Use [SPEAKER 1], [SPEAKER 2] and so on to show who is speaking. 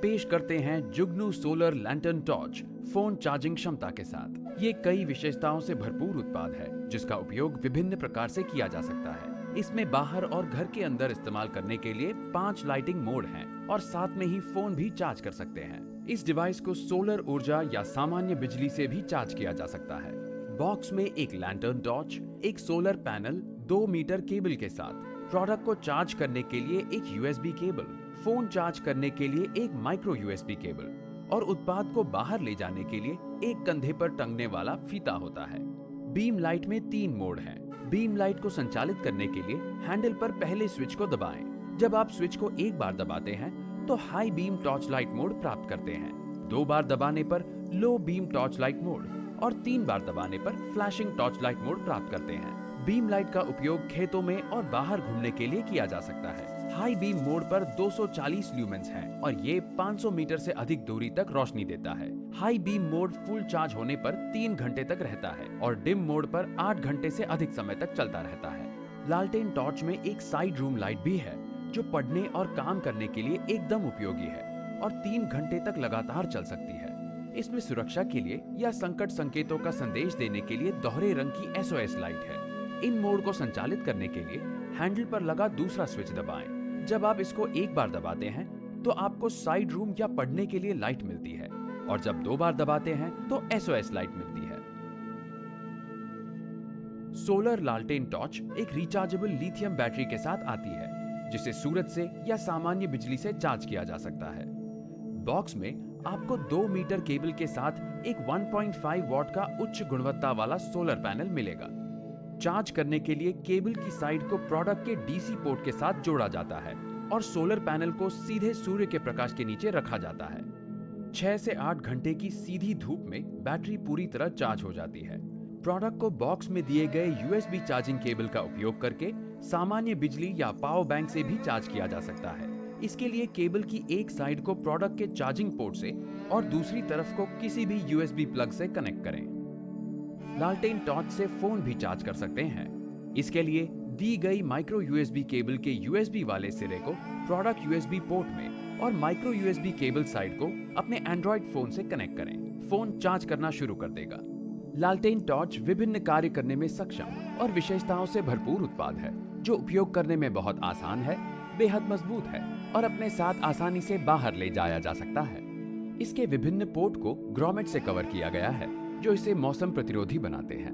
[SPEAKER 1] पेश करते हैं जुगनू solar lantern torch phone charging क्षमता के साथ। ये कई विशेषताओं से भरपूर उत्पाद है जिसका उपयोग विभिन्न प्रकार से किया जा सकता है। इसमें बाहर और घर के अंदर इस्तेमाल करने के लिए 5 लाइटिंग मोड हैं और साथ में ही फोन भी चार्ज कर सकते हैं। इस डिवाइस को सोलर ऊर्जा या सामान्य बिजली से भी चार्ज किया जा सकता है। बॉक्स में एक लैंटर्न टॉर्च, एक सोलर पैनल, 2 मीटर केबल के साथ, प्रोडक्ट को चार्ज करने के लिए एक यूएसबी केबल, फोन चार्ज करने के लिए एक माइक्रो यूएसबी केबल और उत्पाद को बाहर ले जाने के लिए एक कंधे पर टंगने वाला फीता होता है। बीम लाइट में 3 मोड हैं। बीम लाइट को संचालित करने के लिए हैंडल पर पहले स्विच को दबाएं। जब आप स्विच को एक बार दबाते हैं तो high beam torch light mode प्राप्त करते हैं, 2 बार दबाने पर low beam torch light mode और 3 बार दबाने पर फ्लैशिंग टॉर्च लाइट मोड प्राप्त करते हैं। बीम लाइट का उपयोग खेतों में और बाहर घूमने के लिए किया जा सकता है। हाई बीम मोड पर 240 ल्यूमेंस हैं और ये 500 मीटर से अधिक दूरी तक रोशनी देता है। High beam mode full charge होने पर 3 घंटे तक रहता है और डिम मोड पर 8 घंटे से अधिक समय तक चलता रहता है। लालटेन टॉर्च में एक साइड रूम लाइट भी है जो पढ़ने और काम करने के लिए एकदम उपयोगी है और 3 घंटे तक लगातार चल सकती है। इसमें सुरक्षा के लिए या संकट संकेतों का संदेश देने के लिए दोहरे रंग की SOS लाइट है। इन मोड को संचालित करने के लिए हैंडल पर लगा दूसरा स्विच दबाएं। जब आप इसको एक बार दबाते हैं तो आपको साइड रूम या पढ़ने के लिए लाइट मिलती है और जब 2 बार दबाते हैं तो SOS लाइट मिलती है। सोलर लालटेन टॉर्च एक रिचार्जेबल लिथियम बैटरी के साथ आती है जिसे सूरज से या सामान्य बिजली से चार्ज किया जा सकता है। बॉक्स में आपको 2 मीटर केबल के साथ एक 1.5 वॉट का उच्च गुणवत्ता वाला सोलर पैनल मिलेगा। चार्ज करने के लिए केबल की साइड को प्रोडक्ट के DC पोर्ट के साथ जोड़ा जाता है और सोलर पैनल को सीधे सूर्य के प्रकाश के नीचे रखा जाता है। 6 से 8 घंटे की सीधी धूप में बैटरी पूरी तरह चार्ज हो जाती है। प्रोडक्ट को बॉक्स में दिए गए USB चार्जिंग केबल का उपयोग करके सामान्य बिजली या पावर बैंक से भी चार्ज किया जा सकता है। इसके लिए केबल की एक साइड को प्रोडक्ट के चार्जिंग पोर्ट से और दूसरी तरफ को किसी भी USB प्लग से कनेक्ट करें। लालटेन टॉर्च से फोन भी चार्ज कर सकते हैं। इसके लिए दी गई माइक्रो USB केबल के USB वाले सिरे को प्रोडक्ट USB पोर्ट में और माइक्रो USB केबल साइड को अपने एंड्रॉइड फोन से कनेक्ट करें। फोन चार्ज करना शुरू कर देगा। लालटेन टॉर्च विभिन्न कार्य करने में सक्षम और विशेषताओं से भरपूर उत्पाद है जो उपयोग करने में बहुत आसान है, बेहद मजबूत है और अपने साथ आसानी से बाहर ले जाया जा सकता है। इसके विभिन्न पोर्ट को ग्रोमेट से कवर किया गया है जो इसे मौसम प्रतिरोधी बनाते हैं।